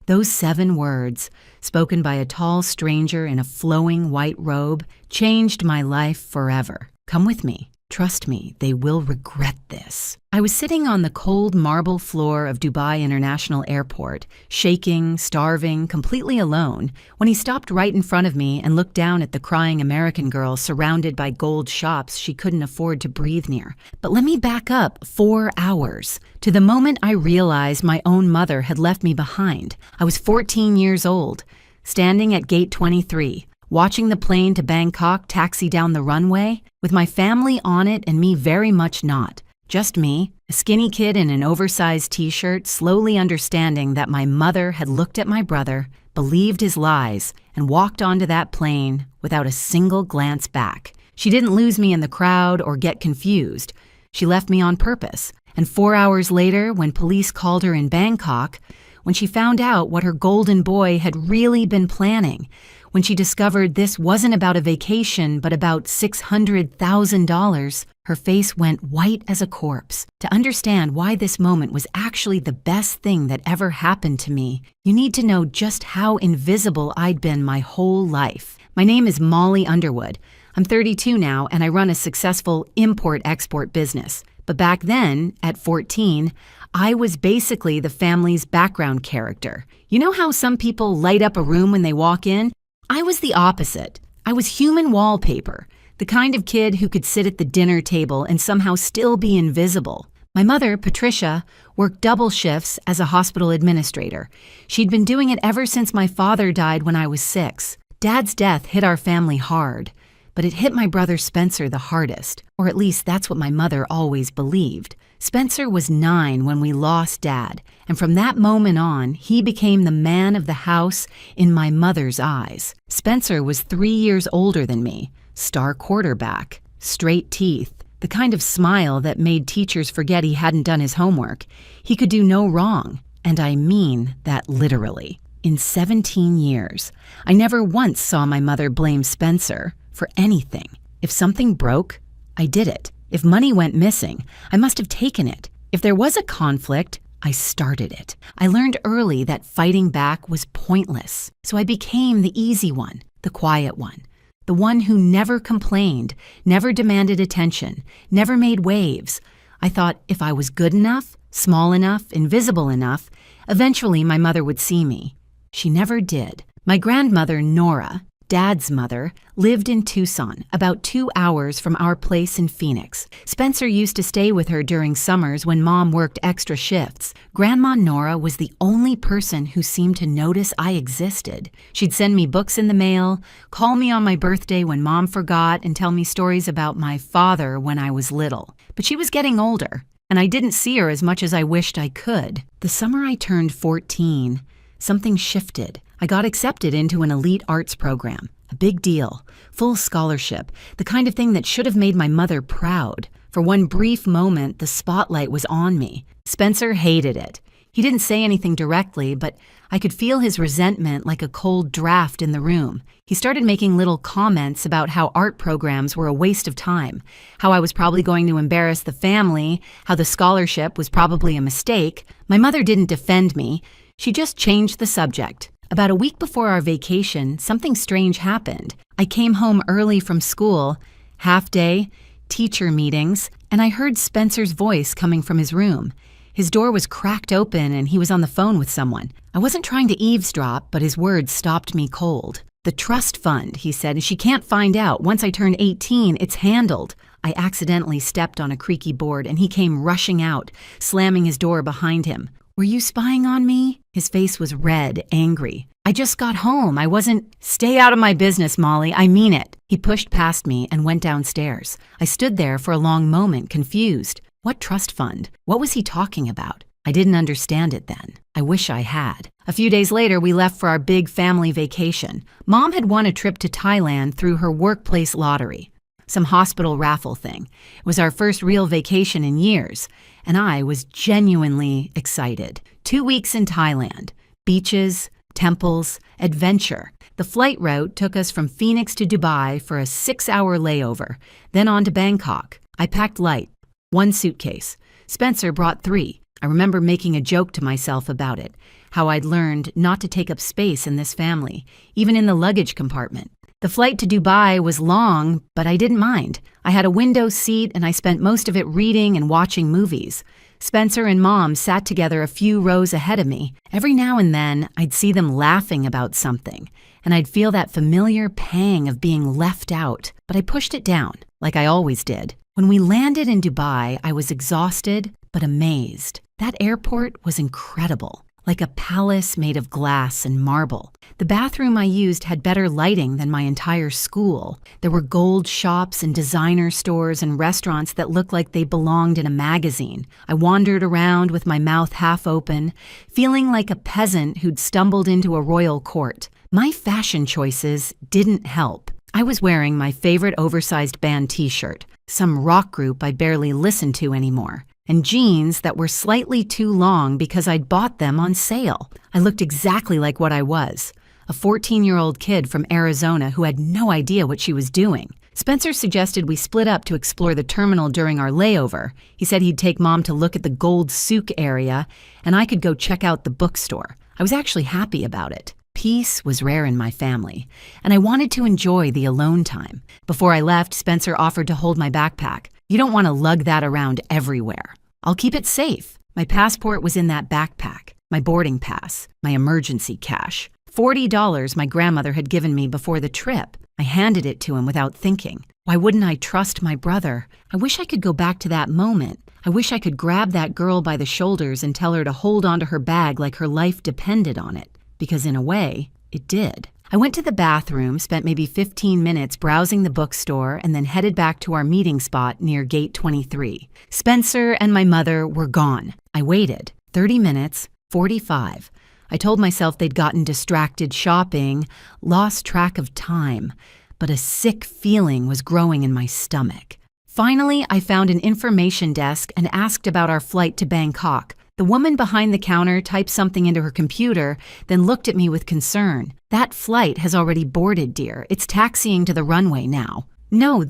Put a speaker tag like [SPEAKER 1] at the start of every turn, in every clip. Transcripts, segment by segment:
[SPEAKER 1] Those 7 words, spoken by a tall stranger in a flowing white robe, changed my life forever. Come with me. Trust me, they will regret this. I was sitting on the cold marble floor of Dubai International Airport, shaking, starving, completely alone, when he stopped right in front of me and looked down at the crying American girl surrounded by gold shops she couldn't afford to breathe near. But let me back up 4 hours, to the moment I realized my own mother had left me behind. I was 14 years old, standing at gate 23, watching the plane to Bangkok taxi down the runway, with my family on it and me very much not. Just me, a skinny kid in an oversized t-shirt, slowly understanding that my mother had looked at my brother, believed his lies, and walked onto that plane without a single glance back. She didn't lose me in the crowd or get confused. She left me on purpose. And 4 hours later, when police called her in Bangkok, when she found out what her golden boy had really been planning, when she discovered this wasn't about a vacation but about $600,000, her face went white as a corpse. To understand why this moment was actually the best thing that ever happened to me, you need to know just how invisible I'd been my whole life. My name is Molly Underwood. I'm 32 now, and I run a successful import-export business. But back then, at 14, I was basically the family's background character. You know how some people light up a room when they walk in? I was the opposite. I was human wallpaper, the kind of kid who could sit at the dinner table and somehow still be invisible. My mother, Patricia, worked double shifts as a hospital administrator. She'd been doing it ever since my father died when I was 6. Dad's death hit our family hard, but it hit my brother Spencer the hardest, or at least that's what my mother always believed. Spencer was 9 when we lost Dad, and from that moment on, he became the man of the house in my mother's eyes. Spencer was 3 years older than me, star quarterback, straight teeth, the kind of smile that made teachers forget he hadn't done his homework. He could do no wrong, and I mean that literally. In 17 years, I never once saw my mother blame Spencer for anything. If something broke, I did it. If money went missing, I must have taken it. If there was a conflict, I started it. I learned early that fighting back was pointless, so I became the easy one, the quiet one, the one who never complained, never demanded attention, never made waves. I thought if I was good enough, small enough, invisible enough, eventually my mother would see me. She never did. My grandmother, Nora, Dad's mother, lived in Tucson, about 2 hours from our place in Phoenix. Spencer used to stay with her during summers when Mom worked extra shifts. Grandma Nora was the only person who seemed to notice I existed. She'd send me books in the mail, call me on my birthday when Mom forgot, and tell me stories about my father when I was little. But she was getting older, and I didn't see her as much as I wished I could. The summer I turned 14, something shifted. I got accepted into an elite arts program, a big deal, full scholarship, the kind of thing that should have made my mother proud. For one brief moment, the spotlight was on me. Spencer hated it. He didn't say anything directly, but I could feel his resentment like a cold draft in the room. He started making little comments about how art programs were a waste of time, how I was probably going to embarrass the family, how the scholarship was probably a mistake. My mother didn't defend me. She just changed the subject. About a week before our vacation, something strange happened. I came home early from school, half day, teacher meetings, and I heard Spencer's voice coming from his room. His door was cracked open and he was on the phone with someone. I wasn't trying to eavesdrop, but his words stopped me cold. "The trust fund," he said, "and she can't find out. Once I turn 18, it's handled." I accidentally stepped on a creaky board and he came rushing out, slamming his door behind him. "Were you spying on me?" His face was red, angry. "I just got home. I wasn't—" "Stay out of my business, Molly. I mean it." He pushed past me and went downstairs. I stood there for a long moment, confused. What trust fund? What was he talking about? I didn't understand it then. I wish I had. A few days later, we left for our big family vacation. Mom had won a trip to Thailand through her workplace lottery. Some hospital raffle thing. It was our first real vacation in years, and I was genuinely excited. 2 weeks in Thailand. Beaches, temples, adventure. The flight route took us from Phoenix to Dubai for a 6-hour layover, then on to Bangkok. I packed light. 1 suitcase. Spencer brought 3. I remember making a joke to myself about it. how I'd learned not to take up space in this family, even in the luggage compartment. The flight to Dubai was long, but I didn't mind. I had a window seat and I spent most of it reading and watching movies. Spencer and Mom sat together a few rows ahead of me. Every now and then, I'd see them laughing about something, and I'd feel that familiar pang of being left out, but I pushed it down, like I always did. When we landed in Dubai, I was exhausted, but amazed. That airport was incredible, like a palace made of glass and marble. The bathroom I used had better lighting than my entire school. There were gold shops and designer stores and restaurants that looked like they belonged in a magazine. I wandered around with my mouth half open, feeling like a peasant who'd stumbled into a royal court. My fashion choices didn't help. I was wearing my favorite oversized band t-shirt, some rock group I barely listened to anymore, and jeans that were slightly too long because I'd bought them on sale. I looked exactly like what I was, a 14-year-old kid from Arizona who had no idea what she was doing. Spencer suggested we split up to explore the terminal during our layover. He said he'd take Mom to look at the gold souk area, and I could go check out the bookstore. I was actually happy about it. Peace was rare in my family, and I wanted to enjoy the alone time. Before I left, Spencer offered to hold my backpack. You don't want to lug that around everywhere. I'll keep it safe. My passport was in that backpack, my boarding pass, my emergency cash. $40 my grandmother had given me before the trip. I handed it to him without thinking. Why wouldn't I trust my brother? I wish I could go back to that moment. I wish I could grab that girl by the shoulders and tell her to hold onto her bag like her life depended on it. Because in a way, it did. I went to the bathroom, spent maybe 15 minutes browsing the bookstore, and then headed back to our meeting spot near Gate 23. Spencer and my mother were gone. I waited. 30 minutes, 45. I told myself they'd gotten distracted shopping, lost track of time, but a sick feeling was growing in my stomach. Finally, I found an information desk and asked about our flight to Bangkok. The woman behind the counter typed something into her computer, then looked at me with concern. That flight has already boarded, dear. It's taxiing to the runway now. No,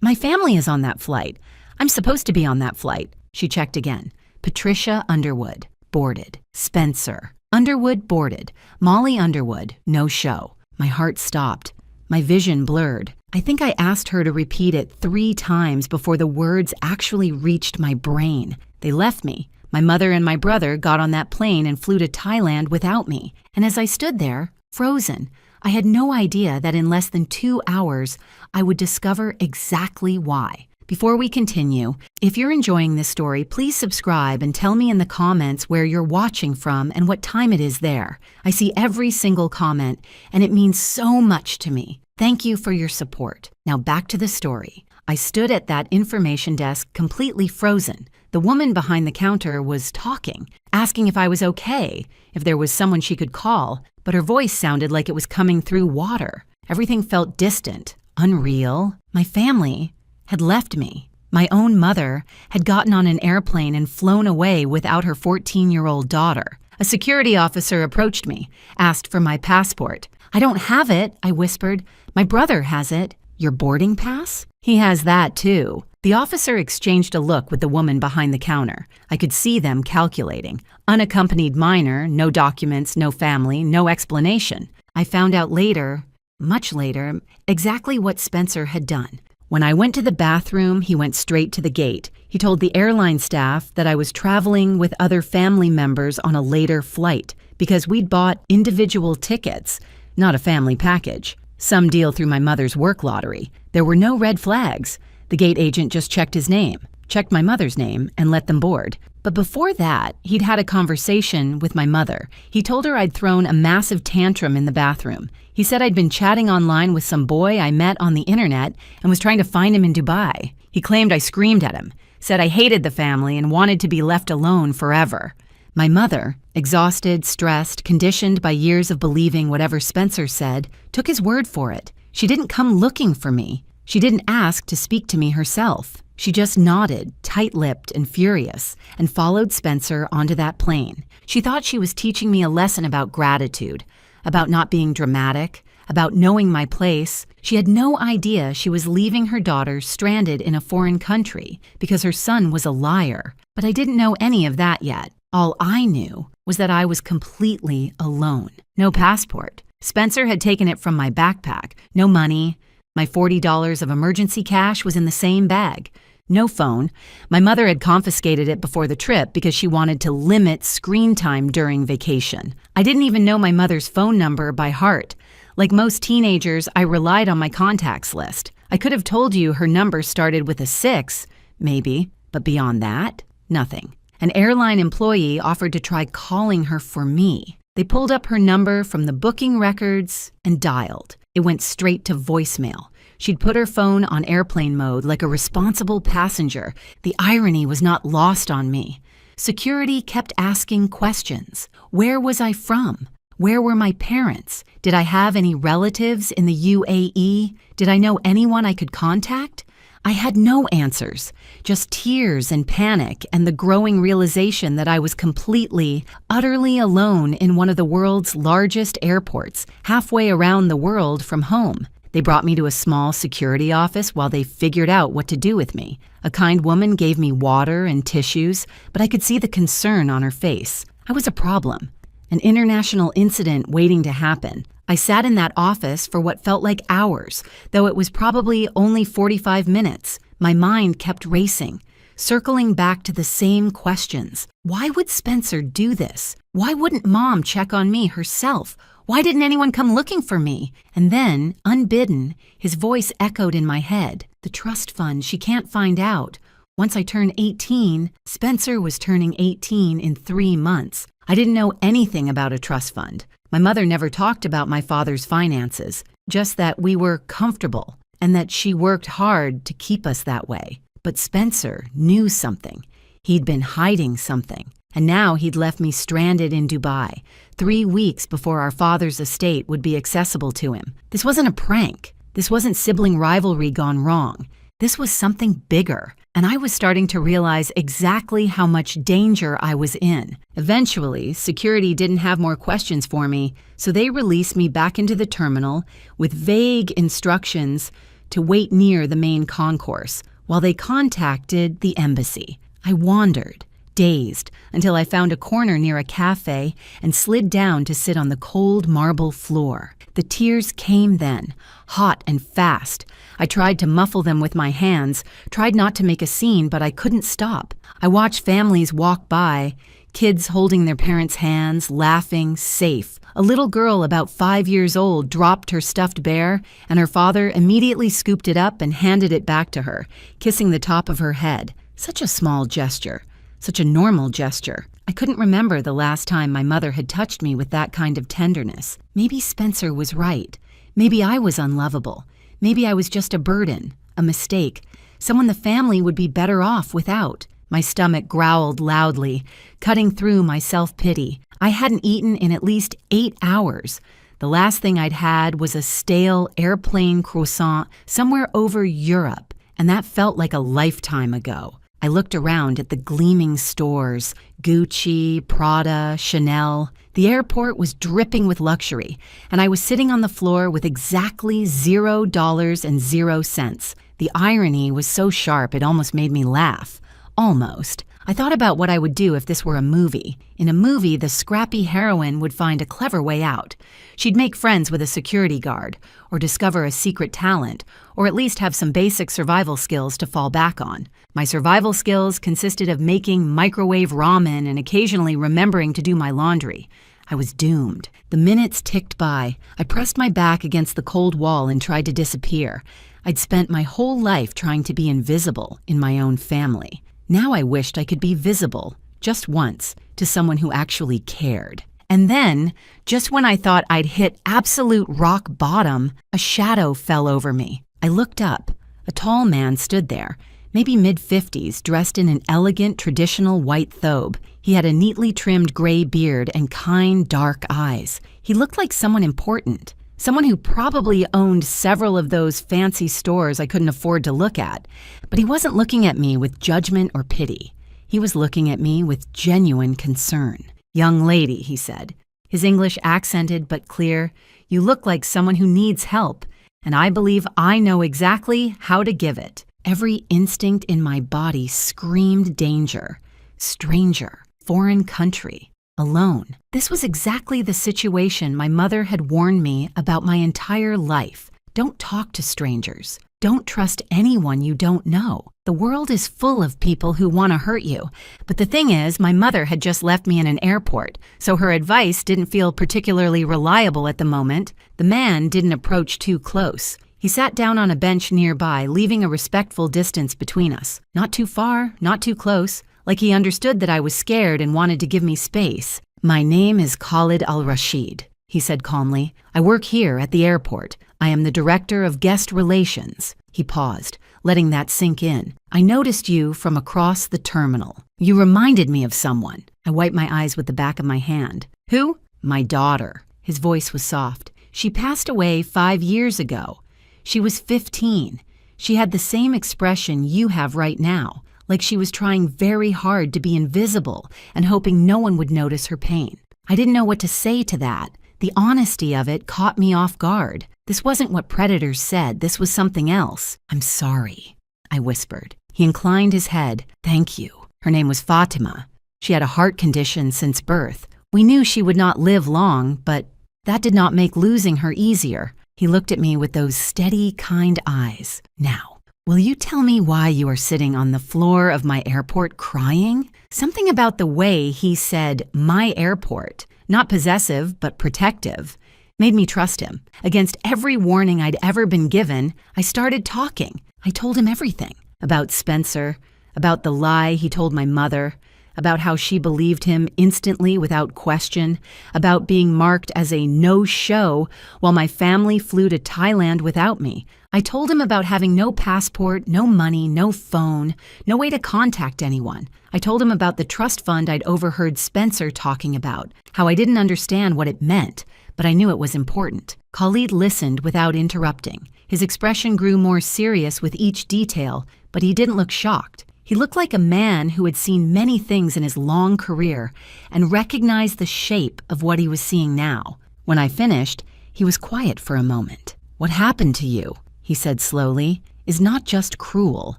[SPEAKER 1] my family is on that flight. I'm supposed to be on that flight. She checked again. Patricia Underwood, boarded. Spencer Underwood, boarded. Molly Underwood, no show. My heart stopped. My vision blurred. I think I asked her to repeat it 3 times before the words actually reached my brain. They left me. My mother and my brother got on that plane and flew to Thailand without me. And as I stood there, frozen, I had no idea that in less than 2 hours, I would discover exactly why. Before we continue, if you're enjoying this story, please subscribe and tell me in the comments where you're watching from and what time it is there. I see every single comment, and it means so much to me. Thank you for your support. Now back to the story. I stood at that information desk completely frozen. The woman behind the counter was talking, asking if I was okay, if there was someone she could call, but her voice sounded like it was coming through water. Everything felt distant, unreal. My family had left me. My own mother had gotten on an airplane and flown away without her 14-year-old daughter. A security officer approached me, asked for my passport. I don't have it, I whispered. My brother has it. Your boarding pass? He has that too. The officer exchanged a look with the woman behind the counter. I could see them calculating. Unaccompanied minor, no documents, no family, no explanation. I found out later, much later, exactly what Spencer had done. When I went to the bathroom, he went straight to the gate. He told the airline staff that I was traveling with other family members on a later flight because we'd bought individual tickets, not a family package. Some deal through my mother's work lottery. There were no red flags. The gate agent just checked his name, checked my mother's name, and let them board. But before that, he'd had a conversation with my mother. He told her I'd thrown a massive tantrum in the bathroom. He said I'd been chatting online with some boy I met on the internet and was trying to find him in Dubai. He claimed I screamed at him, said I hated the family and wanted to be left alone forever. My mother, exhausted, stressed, conditioned by years of believing whatever Spencer said, took his word for it. She didn't come looking for me. She didn't ask to speak to me herself. She just nodded, tight-lipped and furious, and followed Spencer onto that plane. She thought she was teaching me a lesson about gratitude, about not being dramatic, about knowing my place. She had no idea she was leaving her daughter stranded in a foreign country because her son was a liar. But I didn't know any of that yet. All I knew was that I was completely alone. No passport. Spencer had taken it from my backpack. No money. My $40 of emergency cash was in the same bag. No phone. My mother had confiscated it before the trip because she wanted to limit screen time during vacation. I didn't even know my mother's phone number by heart. Like most teenagers, I relied on my contacts list. I could have told you her number started with a 6, maybe, but beyond that, nothing. An airline employee offered to try calling her for me. They pulled up her number from the booking records and dialed. It went straight to voicemail. She'd put her phone on airplane mode like a responsible passenger. The irony was not lost on me. Security kept asking questions. Where was I from? Where were my parents? Did I have any relatives in the UAE? Did I know anyone I could contact? I had no answers, just tears and panic and the growing realization that I was completely, utterly alone in one of the world's largest airports, halfway around the world from home. They brought me to a small security office while they figured out what to do with me. A kind woman gave me water and tissues, but I could see the concern on her face. I was a problem, an international incident waiting to happen. I sat in that office for what felt like hours, though it was probably only 45 minutes. My mind kept racing, circling back to the same questions. Why would Spencer do this? Why wouldn't Mom check on me herself? Why didn't anyone come looking for me? And then, unbidden, his voice echoed in my head. The trust fund, she can't find out. Once I turn 18, Spencer was turning 18 in 3 months. I didn't know anything about a trust fund. My mother never talked about my father's finances, just that we were comfortable and that she worked hard to keep us that way. But Spencer knew something. He'd been hiding something. And now he'd left me stranded in Dubai, 3 weeks before our father's estate would be accessible to him. This wasn't a prank. This wasn't sibling rivalry gone wrong. This was something bigger. And I was starting to realize exactly how much danger I was in. Eventually, security didn't have more questions for me, so they released me back into the terminal with vague instructions to wait near the main concourse while they contacted the embassy. I wandered, dazed, until I found a corner near a cafe and slid down to sit on the cold marble floor. The tears came then, hot and fast. I tried to muffle them with my hands, tried not to make a scene, but I couldn't stop. I watched families walk by, kids holding their parents' hands, laughing, safe. A little girl about 5 years old dropped her stuffed bear, and her father immediately scooped it up and handed it back to her, kissing the top of her head. Such a small gesture. Such a normal gesture. I couldn't remember the last time my mother had touched me with that kind of tenderness. Maybe Spencer was right. Maybe I was unlovable. Maybe I was just a burden, a mistake, someone the family would be better off without. My stomach growled loudly, cutting through my self-pity. I hadn't eaten in at least 8 hours. The last thing I'd had was a stale airplane croissant somewhere over Europe, and that felt like a lifetime ago. I looked around at the gleaming stores, Gucci, Prada, Chanel. The airport was dripping with luxury, and I was sitting on the floor with exactly $0 The irony was so sharp it almost made me laugh. Almost. I thought about what I would do if this were a movie. In a movie, the scrappy heroine would find a clever way out. She'd make friends with a security guard, or discover a secret talent, or at least have some basic survival skills to fall back on. My survival skills consisted of making microwave ramen and occasionally remembering to do my laundry. I was doomed. The minutes ticked by. I pressed my back against the cold wall and tried to disappear. I'd spent my whole life trying to be invisible in my own family. Now I wished I could be visible, just once, to someone who actually cared. And then, just when I thought I'd hit absolute rock bottom, a shadow fell over me. I looked up. A tall man stood there, maybe mid-50s, dressed in an elegant, traditional white thobe. He had a neatly trimmed gray beard and kind, dark eyes. He looked like someone important. Someone who probably owned several of those fancy stores I couldn't afford to look at. But he wasn't looking at me with judgment or pity. He was looking at me with genuine concern. "Young lady," he said, his English accented but clear, "you look like someone who needs help, and I believe I know exactly how to give it." Every instinct in my body screamed danger. Stranger. foreign country, alone. This was exactly the situation my mother had warned me about my entire life. Don't talk to strangers. Don't trust anyone you don't know. The world is full of people who want to hurt you. But the thing is, my mother had just left me in an airport, so her advice didn't feel particularly reliable at the moment. The man didn't approach too close. He sat down on a bench nearby, leaving a respectful distance between us. Not too far, not too close, like he understood that I was scared and wanted to give me space. "My name is Khalid al-Rashid," he said calmly. "I work here at the airport. I am the director of guest relations." He paused, letting that sink in. "I noticed you from across the terminal. You reminded me of someone." I wiped my eyes with the back of my hand. "Who?" "My daughter." His voice was soft. "She passed away 5 years ago. She was 15. She had the same expression you have right now, like she was trying very hard to be invisible and hoping no one would notice her pain." I didn't know what to say to that. The honesty of it caught me off guard. This wasn't what predators said. This was something else. "I'm sorry," I whispered. He inclined his head. "Thank you." Her name was Fatima. She had a heart condition since birth. We knew she would not live long, but that did not make losing her easier. He looked at me with those steady, kind eyes. "Now, will you tell me why you are sitting on the floor of my airport crying?" Something about the way he said, "my airport," not possessive, but protective, made me trust him. Against every warning I'd ever been given, I started talking. I told him everything. About Spencer, about the lie he told my mother, about how she believed him instantly without question, about being marked as a no-show while my family flew to Thailand without me. I told him about having no passport, no money, no phone, no way to contact anyone. I told him about the trust fund I'd overheard Spencer talking about, how I didn't understand what it meant, but I knew it was important. Khalid listened without interrupting. His expression grew more serious with each detail, but he didn't look shocked. He looked like a man who had seen many things in his long career and recognized the shape of what he was seeing now. When I finished, he was quiet for a moment. "What happened to you," he said slowly, "is not just cruel.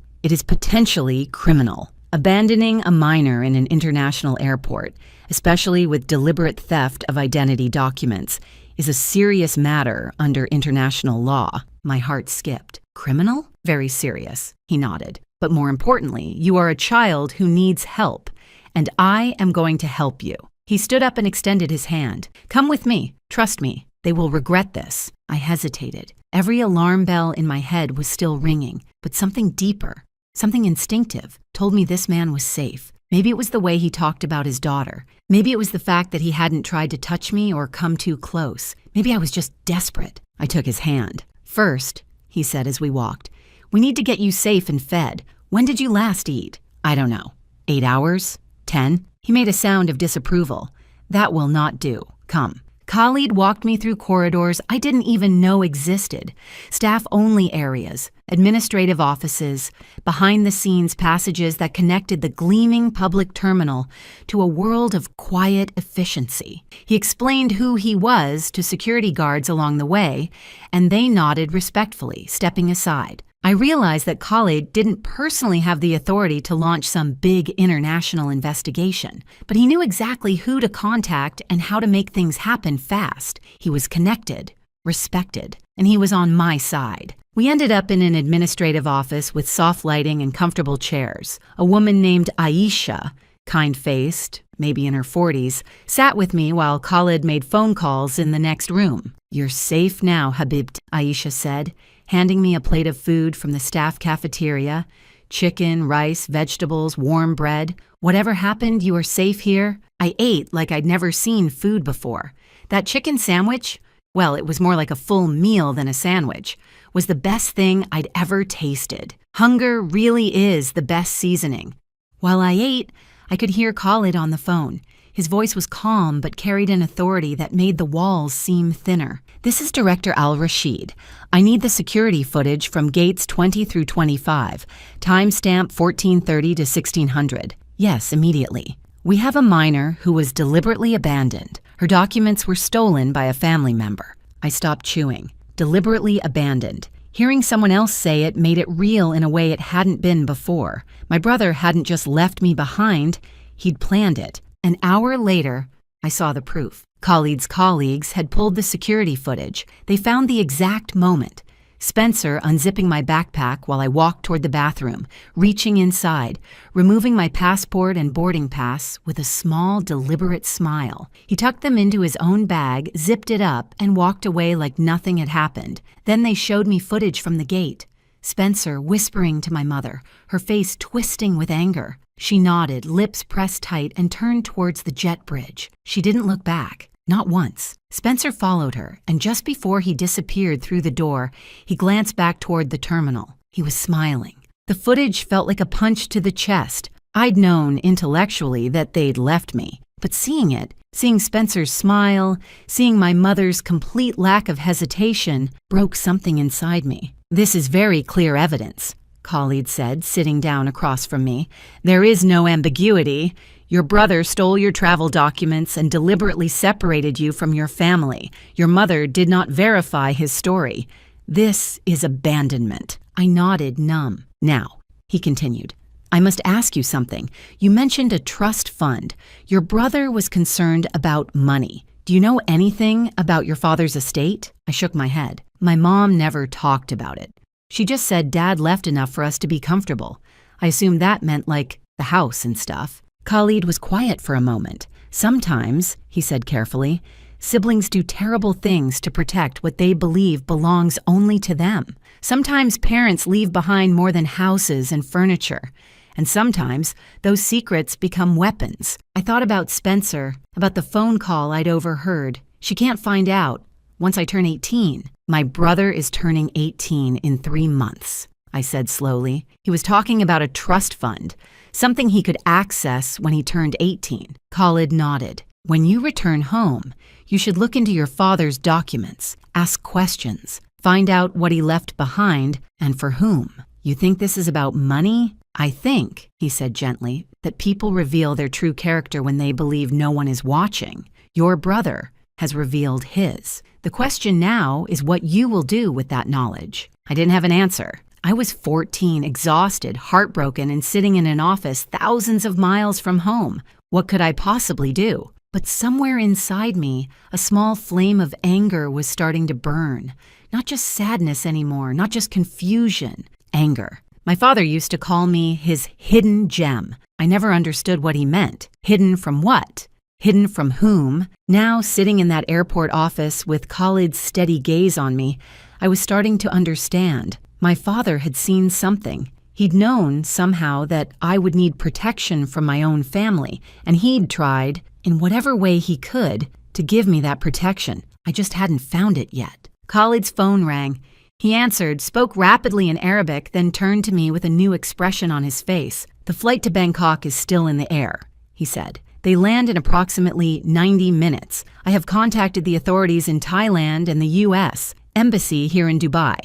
[SPEAKER 1] It is potentially criminal. Abandoning a minor in an international airport, especially with deliberate theft of identity documents, is a serious matter under international law." My heart skipped. "Criminal?" "Very serious," he nodded. "But more importantly, you are a child who needs help, and I am going to help you." He stood up and extended his hand. "Come with me. Trust me. They will regret this." I hesitated. Every alarm bell in my head was still ringing, but something deeper, something instinctive, told me this man was safe. Maybe it was the way he talked about his daughter. Maybe it was the fact that he hadn't tried to touch me or come too close. Maybe I was just desperate. I took his hand. "First," he said as we walked, "we need to get you safe and fed. When did you last eat?" "I don't know. 8 hours? 10? He made a sound of disapproval. "That will not do. Come." Khalid walked me through corridors I didn't even know existed, staff-only areas, administrative offices, behind-the-scenes passages that connected the gleaming public terminal to a world of quiet efficiency. He explained who he was to security guards along the way, and they nodded respectfully, stepping aside. I realized that Khalid didn't personally have the authority to launch some big international investigation, but he knew exactly who to contact and how to make things happen fast. He was connected, respected, and he was on my side. We ended up in an administrative office with soft lighting and comfortable chairs. A woman named Aisha, kind-faced, maybe in her 40s, sat with me while Khalid made phone calls in the next room. "You're safe now, Habib," Aisha said, handing me a plate of food from the staff cafeteria. Chicken, rice, vegetables, warm bread. "Whatever happened, you are safe here." I ate like I'd never seen food before. That chicken sandwich, well, it was more like a full meal than a sandwich, was the best thing I'd ever tasted. Hunger really is the best seasoning. While I ate, I could hear Khalid on the phone. His voice was calm but carried an authority that made the walls seem thinner. "This is Director Al-Rashid. I need the security footage from gates 20 through 25, timestamp 1430 to 1600. "Yes, immediately." "We have a minor who was deliberately abandoned. Her documents were stolen by a family member." I stopped chewing. Deliberately abandoned. Hearing someone else say it made it real in a way it hadn't been before. My brother hadn't just left me behind, he'd planned it. An hour later, I saw the proof. Khalid's colleagues had pulled the security footage. They found the exact moment. Spencer unzipping my backpack while I walked toward the bathroom, reaching inside, removing my passport and boarding pass with a small, deliberate smile. He tucked them into his own bag, zipped it up, and walked away like nothing had happened. Then they showed me footage from the gate. Spencer whispering to my mother, her face twisting with anger. She nodded, lips pressed tight, and turned towards the jet bridge. She didn't look back. Not once. Spencer followed her, and just before he disappeared through the door, he glanced back toward the terminal. He was smiling. The footage felt like a punch to the chest. I'd known intellectually that they'd left me, but seeing it, seeing Spencer's smile, seeing my mother's complete lack of hesitation, broke something inside me. "This is very clear evidence," Khalid said, sitting down across from me. "There is no ambiguity. Your brother stole your travel documents and deliberately separated you from your family. Your mother did not verify his story. This is abandonment." I nodded, numb. "Now," he continued, "I must ask you something. You mentioned a trust fund. Your brother was concerned about money. Do you know anything about your father's estate?" I shook my head. My mom never talked about it. She just said Dad left enough for us to be comfortable. I assumed that meant like the house and stuff. Khalid was quiet for a moment. "Sometimes," he said carefully, "siblings do terrible things to protect what they believe belongs only to them. Sometimes parents leave behind more than houses and furniture. And sometimes those secrets become weapons." I thought about Spencer, about the phone call I'd overheard. "She can't find out. Once I turn 18. "My brother is turning 18 in 3 months," I said slowly. He was talking about a trust fund, something he could access when he turned 18. Khalid nodded. "When you return home, you should look into your father's documents, ask questions, find out what he left behind and for whom. You think this is about money?" "I think," he said gently, "that people reveal their true character when they believe no one is watching. Your brother has revealed his. The question now is what you will do with that knowledge." I didn't have an answer. I was 14, exhausted, heartbroken, and sitting in an office thousands of miles from home. What could I possibly do? But somewhere inside me, a small flame of anger was starting to burn. Not just sadness anymore, not just confusion, anger. My father used to call me his hidden gem. I never understood what he meant. Hidden from what? Hidden from whom? Now, sitting in that airport office with Khalid's steady gaze on me, I was starting to understand. My father had seen something. He'd known somehow that I would need protection from my own family, and he'd tried, in whatever way he could, to give me that protection. I just hadn't found it yet. Khalid's phone rang. He answered, spoke rapidly in Arabic, then turned to me with a new expression on his face. "The flight to Bangkok is still in the air," he said. "They land in approximately 90 minutes. I have contacted the authorities in Thailand and the U.S. Embassy here in Dubai.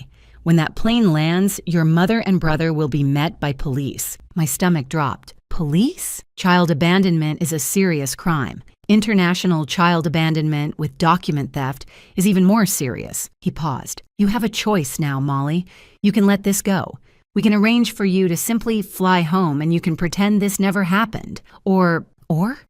[SPEAKER 1] When that plane lands, your mother and brother will be met by police." My stomach dropped. Police? Child abandonment is a serious crime. International child abandonment with document theft is even more serious. He paused. "You have a choice now, Molly. You can let this go. We can arrange for you to simply fly home and you can pretend this never happened. Or,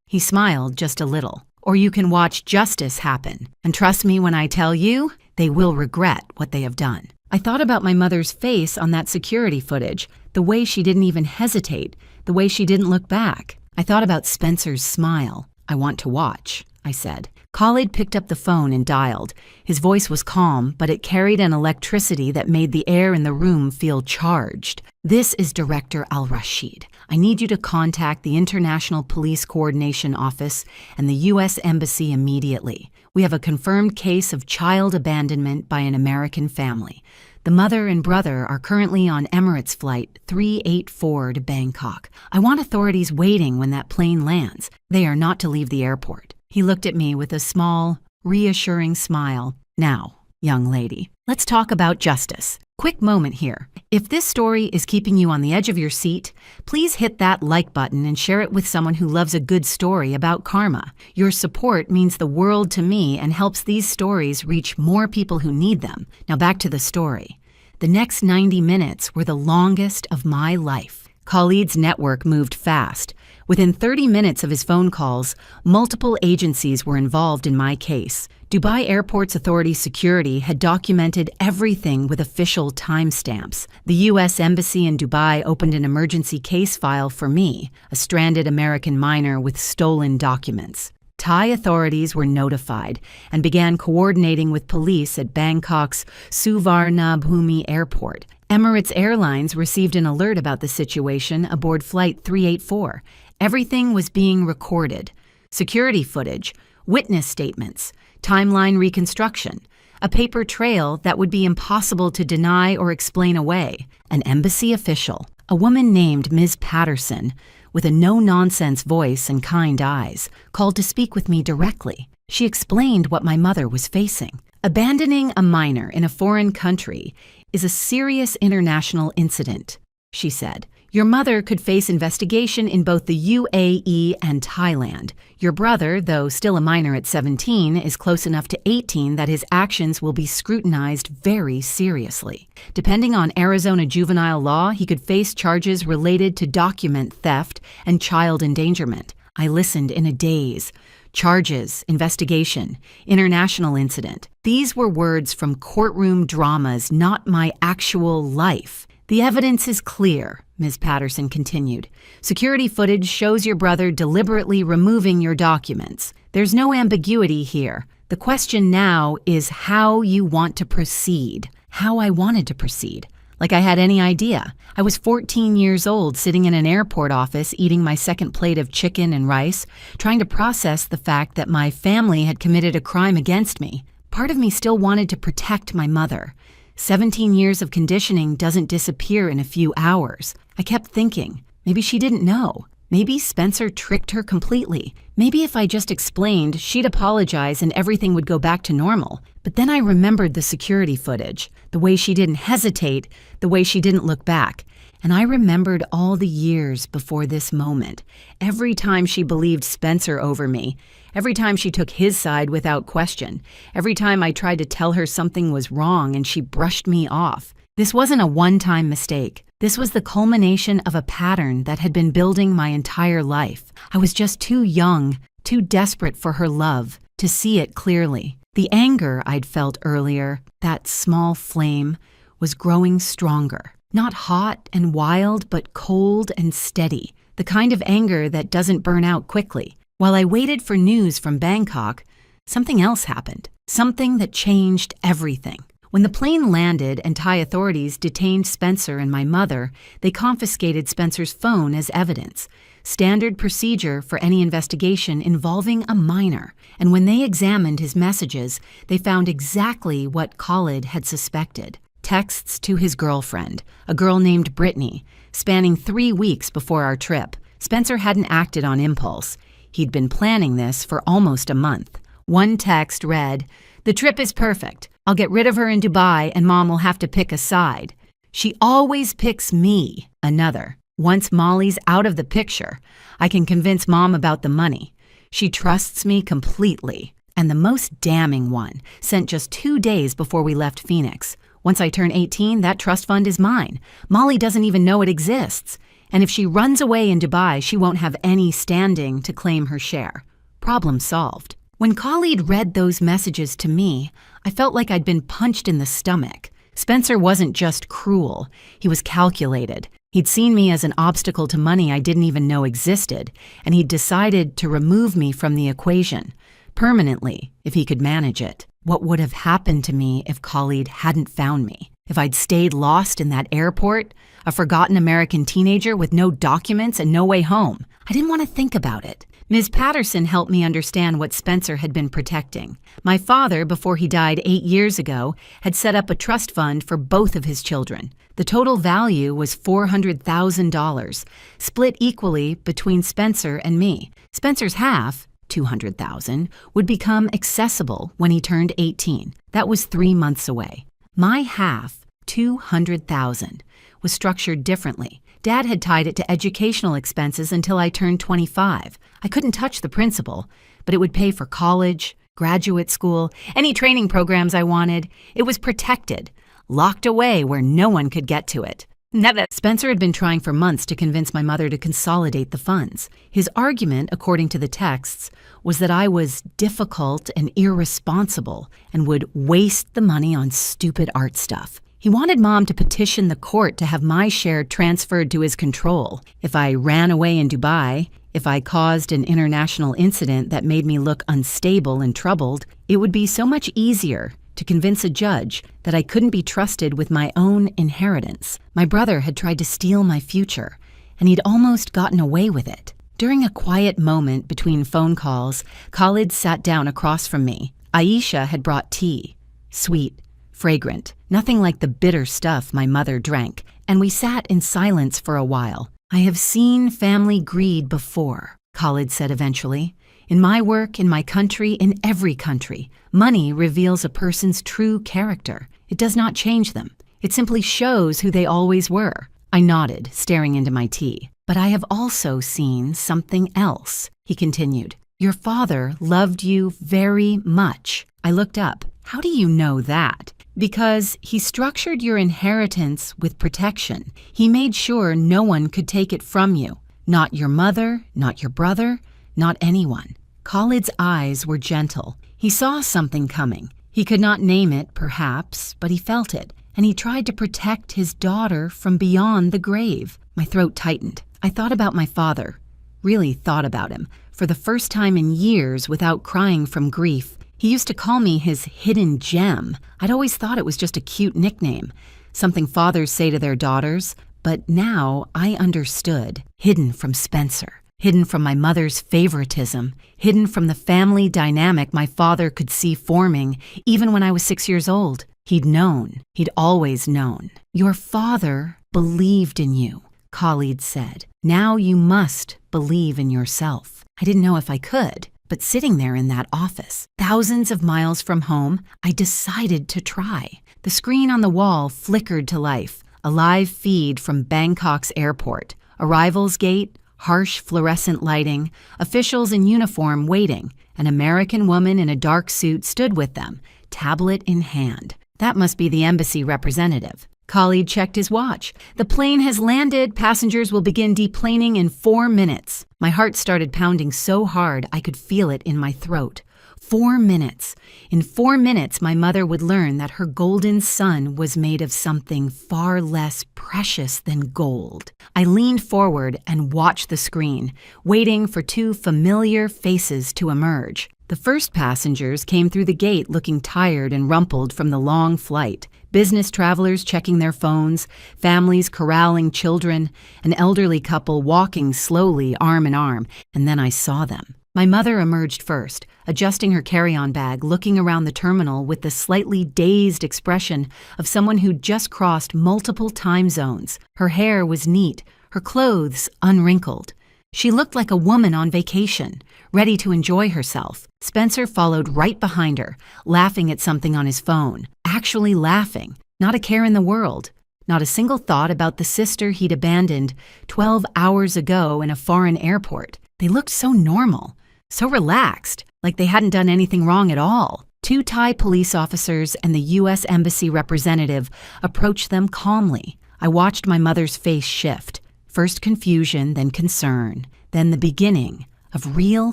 [SPEAKER 1] he smiled just a little, or you can watch justice happen. And trust me when I tell you, they will regret what they have done." I thought about my mother's face on that security footage, the way she didn't even hesitate, the way she didn't look back. I thought about Spencer's smile. "I want to watch," I said. Khalid picked up the phone and dialed. His voice was calm, but it carried an electricity that made the air in the room feel charged. "This is Director Al-Rashid. I need you to contact the International Police Coordination Office and the U.S. Embassy immediately. We have a confirmed case of child abandonment by an American family. The mother and brother are currently on Emirates Flight 384 to Bangkok. I want authorities waiting when that plane lands. They are not to leave the airport." He looked at me with a small, reassuring smile. "Now, young lady, let's talk about justice. Quick moment here. If this story is keeping you on the edge of your seat, please hit that like button and share it with someone who loves a good story about karma. Your support means the world to me and helps these stories reach more people who need them. Now back to the story. The next 90 minutes were the longest of my life. Khalid's network moved fast. Within 30 minutes of his phone calls, multiple agencies were involved in my case. Dubai Airports Authority security had documented everything with official timestamps. The U.S. Embassy in Dubai opened an emergency case file for me, a stranded American minor with stolen documents. Thai authorities were notified and began coordinating with police at Bangkok's Suvarnabhumi Airport. Emirates Airlines received an alert about the situation aboard Flight 384. Everything was being recorded. Security footage, witness statements, timeline reconstruction, a paper trail that would be impossible to deny or explain away. An embassy official, a woman named Ms. Patterson, with a no-nonsense voice and kind eyes, called to speak with me directly. She explained what my mother was facing. Abandoning a minor in a foreign country is a serious international incident, she said. Your mother could face investigation in both the UAE and Thailand. Your brother, though still a minor at 17, is close enough to 18 that his actions will be scrutinized very seriously. Depending on Arizona juvenile law, he could face charges related to document theft and child endangerment. I listened in a daze. Charges, investigation, international incident. These were words from courtroom dramas, not my actual life. The evidence is clear, Ms. Patterson continued. Security footage shows your brother deliberately removing your documents. There's no ambiguity here. The question now is how you want to proceed. How I wanted to proceed. Like I had any idea. I was 14 years old, sitting in an airport office, eating my second plate of chicken and rice, trying to process the fact that my family had committed a crime against me. Part of me still wanted to protect my mother. 17 years of conditioning doesn't disappear in a few hours. I kept thinking, maybe she didn't know. Maybe Spencer tricked her completely. Maybe if I just explained, she'd apologize and everything would go back to normal. But then I remembered the security footage, the way she didn't hesitate, the way she didn't look back. And I remembered all the years before this moment. Every time she believed Spencer over me. Every time she took his side without question. Every time I tried to tell her something was wrong and she brushed me off. This wasn't a one-time mistake. This was the culmination of a pattern that had been building my entire life. I was just too young, too desperate for her love, to see it clearly. The anger I'd felt earlier, that small flame, was growing stronger. Not hot and wild, but cold and steady. The kind of anger that doesn't burn out quickly. While I waited for news from Bangkok, something else happened. Something that changed everything. When the plane landed and Thai authorities detained Spencer and my mother, they confiscated Spencer's phone as evidence. Standard procedure for any investigation involving a minor. And when they examined his messages, they found exactly what Khalid had suspected. Texts to his girlfriend, a girl named Brittany, spanning 3 weeks before our trip. Spencer hadn't acted on impulse. He'd been planning this for almost a month. One text read, "The trip is perfect. I'll get rid of her in Dubai and Mom will have to pick a side. She always picks me." Another, "Once Molly's out of the picture, I can convince Mom about the money. She trusts me completely." And the most damning one, sent just 2 days before we left Phoenix. "Once I turn 18, that trust fund is mine. Molly doesn't even know it exists. And if she runs away in Dubai, she won't have any standing to claim her share." Problem solved. When Khalid read those messages to me, I felt like I'd been punched in the stomach. Spencer wasn't just cruel. He was calculated. He'd seen me as an obstacle to money I didn't even know existed, and he'd decided to remove me from the equation, permanently, if he could manage it. What would have happened to me if Khalid hadn't found me? If I'd stayed lost in that airport, a forgotten American teenager with no documents and no way home? I didn't want to think about it. Ms. Patterson helped me understand what Spencer had been protecting. My father, before he died 8 years ago, had set up a trust fund for both of his children. The total value was $400,000, split equally between Spencer and me. Spencer's half, $200,000, would become accessible when he turned 18. That was 3 months away. My half, $200,000, was structured differently. Dad had tied it to educational expenses until I turned 25. I couldn't touch the principal, but it would pay for college, graduate school, any training programs I wanted. It was protected, locked away where no one could get to it. Never. Spencer had been trying for months to convince my mother to consolidate the funds. His argument, according to the texts, was that I was difficult and irresponsible and would waste the money on stupid art stuff. He wanted Mom to petition the court to have my share transferred to his control. If I ran away in Dubai, if I caused an international incident that made me look unstable and troubled, it would be so much easier to convince a judge that I couldn't be trusted with my own inheritance. My brother had tried to steal my future, and he'd almost gotten away with it. During a quiet moment between phone calls, Khalid sat down across from me. Aisha had brought tea, sweet, fragrant, nothing like the bitter stuff my mother drank, and we sat in silence for a while. "I have seen family greed before," Khalid said eventually. "In my work, in my country, in every country, money reveals a person's true character. It does not change them. It simply shows who they always were." I nodded, staring into my tea. "But I have also seen something else," he continued. "Your father loved you very much." I looked up. "How do you know that?" "Because he structured your inheritance with protection. He made sure no one could take it from you. Not your mother, not your brother, not anyone." Khalid's eyes were gentle. He saw something coming. He could not name it, perhaps, but he felt it, and he tried to protect his daughter from beyond the grave. My throat tightened. I thought about my father, really thought about him, for the first time in years without crying from grief. He used to call me his hidden gem. I'd always thought it was just a cute nickname, something fathers say to their daughters, but now I understood. Hidden from Spencer. Hidden from my mother's favoritism, hidden from the family dynamic my father could see forming even when I was 6 years old. He'd known. He'd always known. "Your father believed in you," Khalid said. "Now you must believe in yourself." I didn't know if I could, but sitting there in that office, thousands of miles from home, I decided to try. The screen on the wall flickered to life, a live feed from Bangkok's airport, arrivals gate, harsh fluorescent lighting, officials in uniform waiting. An American woman in a dark suit stood with them, tablet in hand. That must be the embassy representative. Khalid checked his watch. "The plane has landed. Passengers will begin deplaning in 4 minutes. My heart started pounding so hard I could feel it in my throat. 4 minutes. In 4 minutes, my mother would learn that her golden son was made of something far less precious than gold. I leaned forward and watched the screen, waiting for 2 familiar faces to emerge. The first passengers came through the gate looking tired and rumpled from the long flight. Business travelers checking their phones, families corralling children, an elderly couple walking slowly arm in arm, and then I saw them. My mother emerged first, adjusting her carry-on bag, looking around the terminal with the slightly dazed expression of someone who'd just crossed multiple time zones. Her hair was neat, her clothes unwrinkled. She looked like a woman on vacation, ready to enjoy herself. Spencer followed right behind her, laughing at something on his phone. Actually laughing. Not a care in the world. Not a single thought about the sister he'd abandoned 12 hours ago in a foreign airport. They looked so normal, so relaxed, like they hadn't done anything wrong at all. 2 Thai police officers and the U.S. Embassy representative approached them calmly. I watched my mother's face shift. First confusion, then concern, then the beginning of real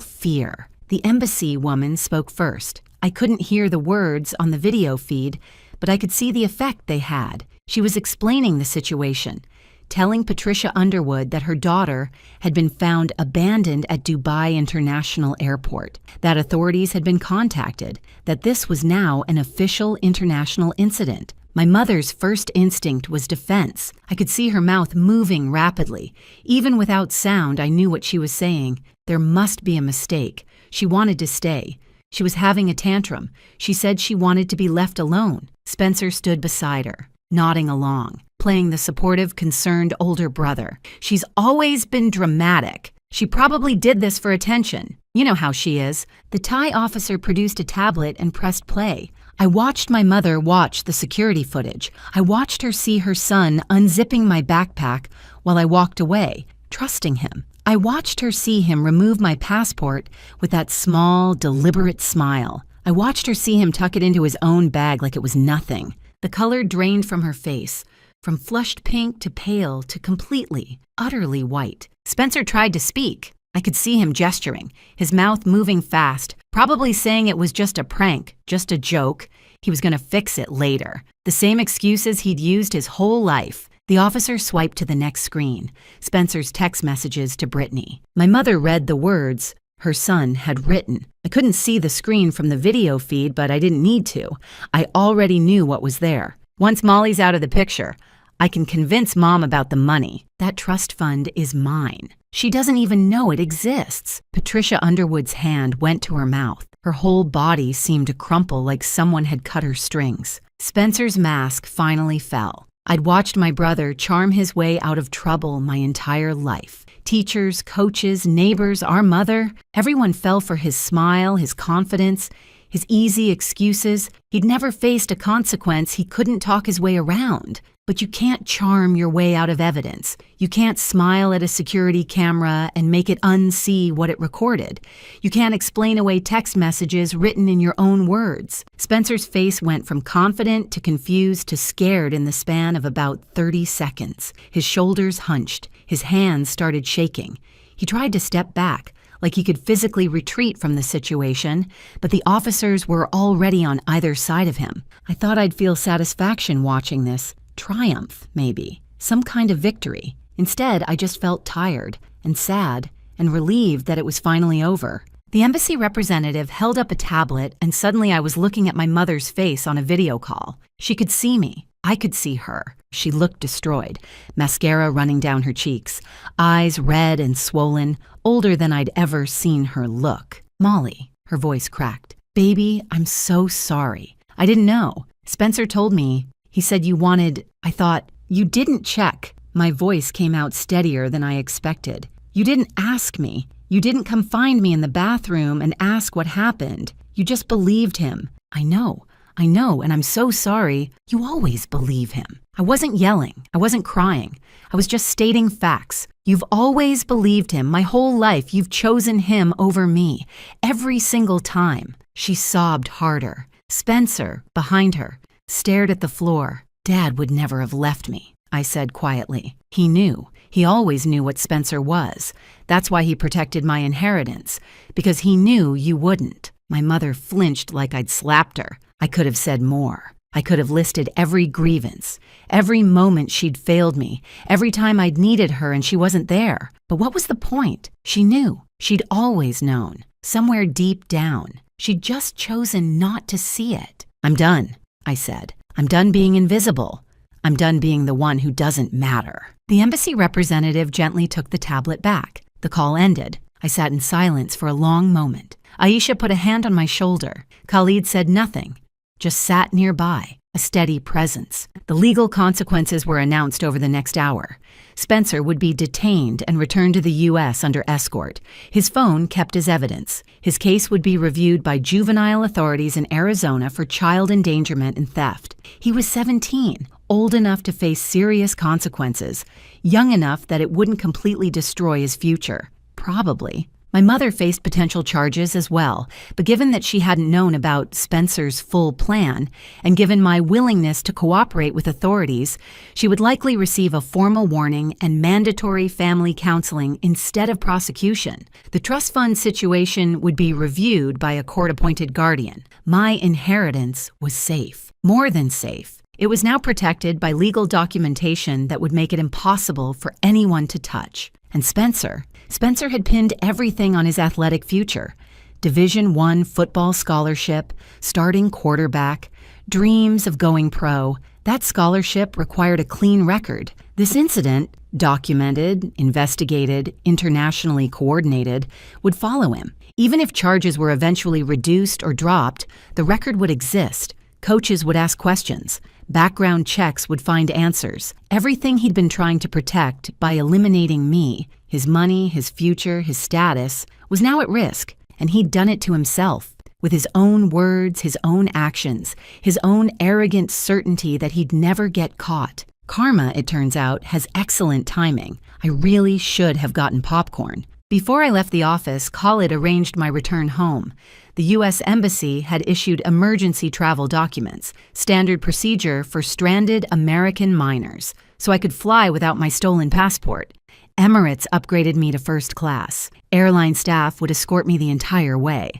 [SPEAKER 1] fear. The embassy woman spoke first. I couldn't hear the words on the video feed, but I could see the effect they had. She was explaining the situation, telling Patricia Underwood that her daughter had been found abandoned at Dubai International Airport, that authorities had been contacted, that this was now an official international incident. My mother's first instinct was defense. I could see her mouth moving rapidly. Even without sound, I knew what she was saying. There must be a mistake. She wanted to stay. She was having a tantrum. She said she wanted to be left alone. Spencer stood beside her, nodding along, playing the supportive, concerned older brother. "She's always been dramatic. She probably did this for attention. You know how she is." The Thai officer produced a tablet and pressed play. I watched my mother watch the security footage. I watched her see her son unzipping my backpack while I walked away, trusting him. I watched her see him remove my passport with that small, deliberate smile. I watched her see him tuck it into his own bag like it was nothing. The color drained from her face. from flushed pink to pale to completely, utterly white. Spencer tried to speak. I could see him gesturing, his mouth moving fast, probably saying it was just a prank, just a joke. He was going to fix it later. The same excuses he'd used his whole life. The officer swiped to the next screen, Spencer's text messages to Brittany. My mother read the words her son had written. I couldn't see the screen from the video feed, but I didn't need to. I already knew what was there. Once Molly's out of the picture, I can convince Mom about the money. That trust fund is mine. She doesn't even know it exists. Patricia Underwood's hand went to her mouth. Her whole body seemed to crumple like someone had cut her strings. Spencer's mask finally fell. I'd watched my brother charm his way out of trouble my entire life. Teachers, coaches, neighbors, our mother, everyone fell for his smile, his confidence, his easy excuses. He'd never faced a consequence he couldn't talk his way around. But you can't charm your way out of evidence. You can't smile at a security camera and make it unsee what it recorded. You can't explain away text messages written in your own words. Spencer's face went from confident to confused to scared in the span of about 30 seconds. His shoulders hunched. His hands started shaking. He tried to step back, like he could physically retreat from the situation, but the officers were already on either side of him. I thought I'd feel satisfaction watching this. Triumph, maybe. Some kind of victory. Instead, I just felt tired and sad and relieved that it was finally over. The embassy representative held up a tablet, and suddenly I was looking at my mother's face on a video call. She could see me. I could see her. She looked destroyed, mascara running down her cheeks, eyes red and swollen, older than I'd ever seen her look. Molly, her voice cracked. Baby, I'm so sorry. I didn't know. Spencer told me. He said you wanted, I thought, you didn't check. My voice came out steadier than I expected. You didn't ask me. You didn't come find me in the bathroom and ask what happened. You just believed him. I know, and I'm so sorry. You always believe him. I wasn't yelling. I wasn't crying. I was just stating facts. You've always believed him. My whole life, you've chosen him over me. Every single time. She sobbed harder. Spencer, behind her, stared at the floor. Dad would never have left me, I said quietly. He knew. He always knew what Spencer was. That's why he protected my inheritance, because he knew you wouldn't. My mother flinched like I'd slapped her. I could have said more. I could have listed every grievance, every moment she'd failed me, every time I'd needed her and she wasn't there. But what was the point? She knew. She'd always known. Somewhere deep down. She'd just chosen not to see it. I'm done, I said. I'm done being invisible. I'm done being the one who doesn't matter. The embassy representative gently took the tablet back. The call ended. I sat in silence for a long moment. Aisha put a hand on my shoulder. Khalid said nothing, just sat nearby, a steady presence. The legal consequences were announced over the next hour. Spencer would be detained and returned to the U.S. under escort. His phone kept as evidence. His case would be reviewed by juvenile authorities in Arizona for child endangerment and theft. He was 17, old enough to face serious consequences, young enough that it wouldn't completely destroy his future. Probably. My mother faced potential charges as well, but given that she hadn't known about Spencer's full plan, and given my willingness to cooperate with authorities, she would likely receive a formal warning and mandatory family counseling instead of prosecution. The trust fund situation would be reviewed by a court-appointed guardian. My inheritance was safe. More than safe. It was now protected by legal documentation that would make it impossible for anyone to touch. And Spencer had pinned everything on his athletic future. Division I football scholarship, starting quarterback, dreams of going pro. That scholarship required a clean record. This incident, documented, investigated, internationally coordinated, would follow him. Even if charges were eventually reduced or dropped, the record would exist. Coaches would ask questions. Background checks would find answers. Everything he'd been trying to protect by eliminating me, his money, his future, his status, was now at risk, and he'd done it to himself, with his own words, his own actions, his own arrogant certainty that he'd never get caught. Karma, it turns out, has excellent timing. I really should have gotten popcorn. Before I left the office, Khalid arranged my return home. The U.S. Embassy had issued emergency travel documents, standard procedure for stranded American minors, so I could fly without my stolen passport. Emirates upgraded me to first class. Airline staff would escort me the entire way.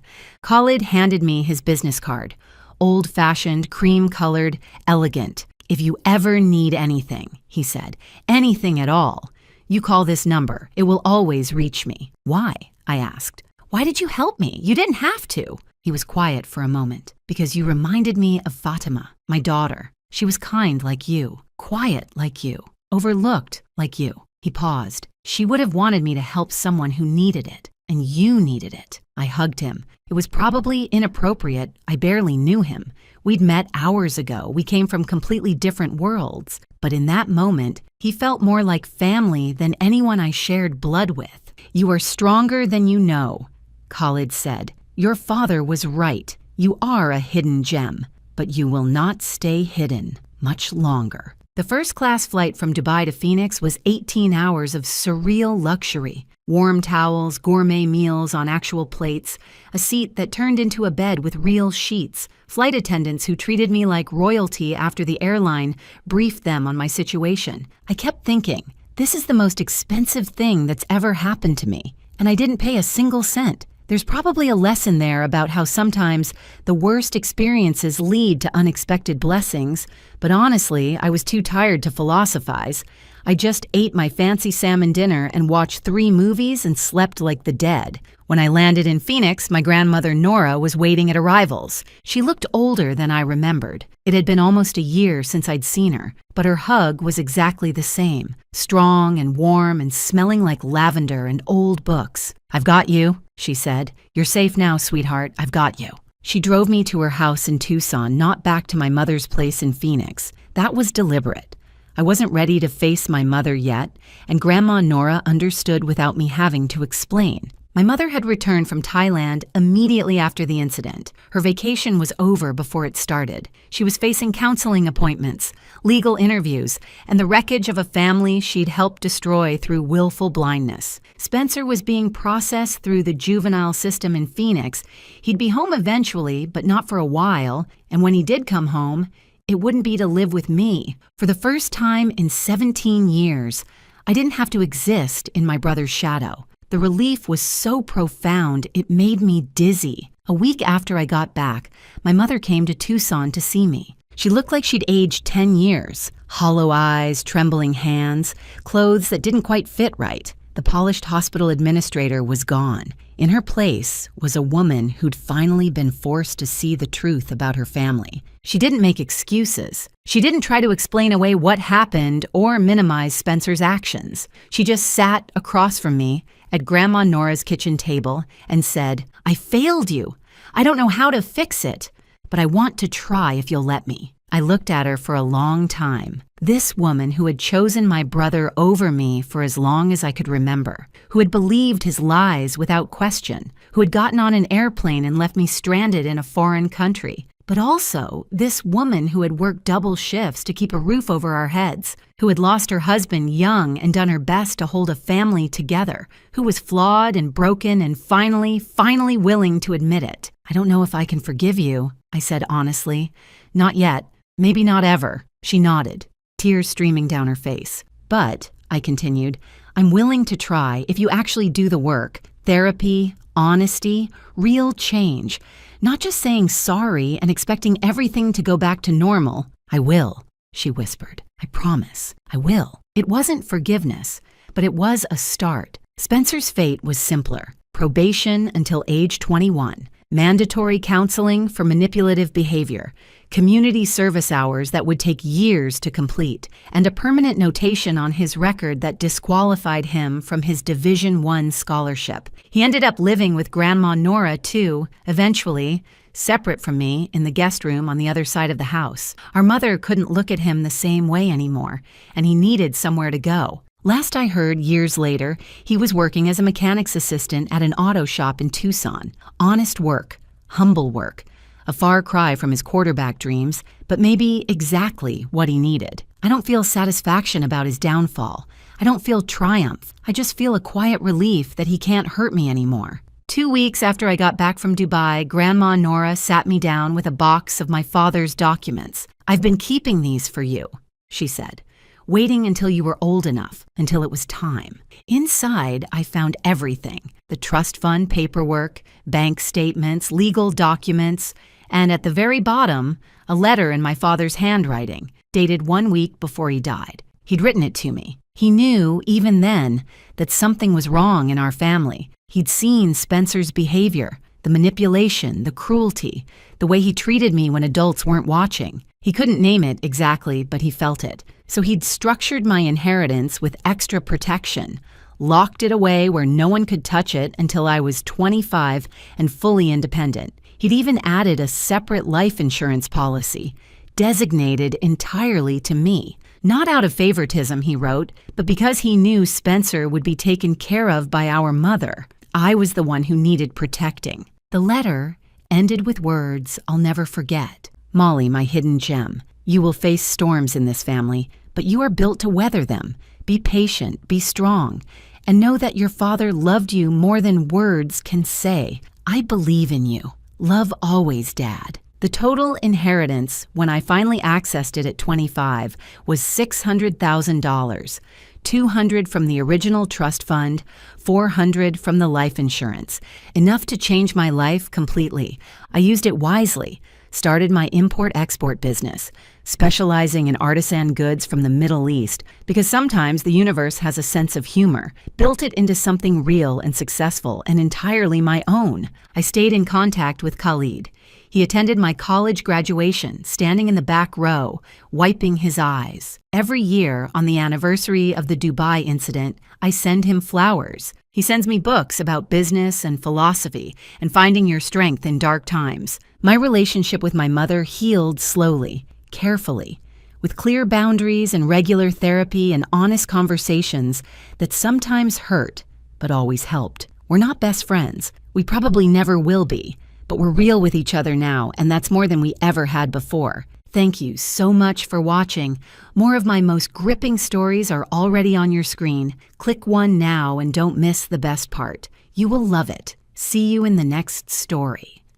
[SPEAKER 1] Khalid handed me his business card. Old-fashioned, cream-colored, elegant. "If you ever need anything," he said, "anything at all, you call this number. It will always reach me." "Why?" I asked. "Why did you help me? You didn't have to." He was quiet for a moment. "Because you reminded me of Fatima, my daughter. She was kind like you, quiet like you, overlooked like you." He paused. "She would have wanted me to help someone who needed it, and you needed it." I hugged him. It was probably inappropriate. I barely knew him. We'd met hours ago. We came from completely different worlds. But in that moment, he felt more like family than anyone I shared blood with. "You are stronger than you know," Khalid said. "Your father was right. You are a hidden gem, but you will not stay hidden much longer." The first-class flight from Dubai to Phoenix was 18 hours of surreal luxury. Warm towels, gourmet meals on actual plates, a seat that turned into a bed with real sheets, flight attendants who treated me like royalty after the airline briefed them on my situation. I kept thinking, this is the most expensive thing that's ever happened to me, and I didn't pay a single cent. There's probably a lesson there about how sometimes the worst experiences lead to unexpected blessings, but honestly, I was too tired to philosophize. I just ate my fancy salmon dinner and watched 3 movies and slept like the dead. When I landed in Phoenix, my grandmother Nora was waiting at arrivals. She looked older than I remembered. It had been almost a year since I'd seen her, but her hug was exactly the same, strong and warm and smelling like lavender and old books. "I've got you," she said. "You're safe now, sweetheart. I've got you." She drove me to her house in Tucson, not back to my mother's place in Phoenix. That was deliberate. I wasn't ready to face my mother yet, and Grandma Nora understood without me having to explain. My mother had returned from Thailand immediately after the incident. Her vacation was over before it started. She was facing counseling appointments, legal interviews, and the wreckage of a family she'd helped destroy through willful blindness. Spencer was being processed through the juvenile system in Phoenix. He'd be home eventually, but not for a while, and when he did come home, it wouldn't be to live with me. For the first time in 17 years, I didn't have to exist in my brother's shadow. The relief was so profound, it made me dizzy. A week after I got back, my mother came to Tucson to see me. She looked like she'd aged 10 years. Hollow eyes, trembling hands, clothes that didn't quite fit right. The polished hospital administrator was gone. In her place was a woman who'd finally been forced to see the truth about her family. She didn't make excuses. She didn't try to explain away what happened or minimize Spencer's actions. She just sat across from me at Grandma Nora's kitchen table and said, "I failed you. I don't know how to fix it, but I want to try if you'll let me." I looked at her for a long time. This woman who had chosen my brother over me for as long as I could remember, who had believed his lies without question, who had gotten on an airplane and left me stranded in a foreign country. But also, this woman who had worked double shifts to keep a roof over our heads, who had lost her husband young and done her best to hold a family together, who was flawed and broken and finally willing to admit it. "I don't know if I can forgive you," I said honestly. "Not yet. Maybe not ever." She nodded, tears streaming down her face. "But," I continued, "I'm willing to try if you actually do the work. Therapy, honesty, real change. Not just saying sorry and expecting everything to go back to normal." "I will," she whispered. "I promise. I will." It wasn't forgiveness, but it was a start. Spencer's fate was simpler. Probation until age 21. Mandatory counseling for manipulative behavior. Community service hours that would take years to complete, and a permanent notation on his record that disqualified him from his Division I scholarship. He ended up living with Grandma Nora, too, eventually, separate from me, in the guest room on the other side of the house. Our mother couldn't look at him the same way anymore, and he needed somewhere to go. Last I heard, years later, he was working as a mechanic's assistant at an auto shop in Tucson. Honest work, humble work. A far cry from his quarterback dreams, but maybe exactly what he needed. I don't feel satisfaction about his downfall. I don't feel triumph. I just feel a quiet relief that he can't hurt me anymore. 2 weeks after I got back from Dubai, Grandma Nora sat me down with a box of my father's documents. "I've been keeping these for you," she said, "waiting until you were old enough, until it was time." Inside, I found everything: the trust fund paperwork, bank statements, legal documents, and at the very bottom, a letter in my father's handwriting, dated 1 week before he died. He'd written it to me. He knew, even then, that something was wrong in our family. He'd seen Spencer's behavior, the manipulation, the cruelty, the way he treated me when adults weren't watching. He couldn't name it exactly, but he felt it. So he'd structured my inheritance with extra protection, locked it away where no one could touch it until I was 25 and fully independent. He'd even added a separate life insurance policy, designated entirely to me. Not out of favoritism, he wrote, but because he knew Spencer would be taken care of by our mother. I was the one who needed protecting. The letter ended with words I'll never forget. "Molly, my hidden gem, you will face storms in this family, but you are built to weather them. Be patient, be strong, and know that your father loved you more than words can say. I believe in you. Love always, Dad." The total inheritance, when I finally accessed it at 25, was $600,000, $200 from the original trust fund, $400 from the life insurance, enough to change my life completely. I used it wisely, started my import-export business, specializing in artisan goods from the Middle East, because sometimes the universe has a sense of humor, built it into something real and successful and entirely my own. I stayed in contact with Khalid. He attended my college graduation, standing in the back row, wiping his eyes. Every year, on the anniversary of the Dubai incident, I send him flowers. He sends me books about business and philosophy and finding your strength in dark times. My relationship with my mother healed slowly, carefully, with clear boundaries and regular therapy and honest conversations that sometimes hurt, but always helped. We're not best friends. We probably never will be. But we're real with each other now, and that's more than we ever had before. Thank you so much for watching. More of my most gripping stories are already on your screen. Click one now and don't miss the best part. You will love it. See you in the next story.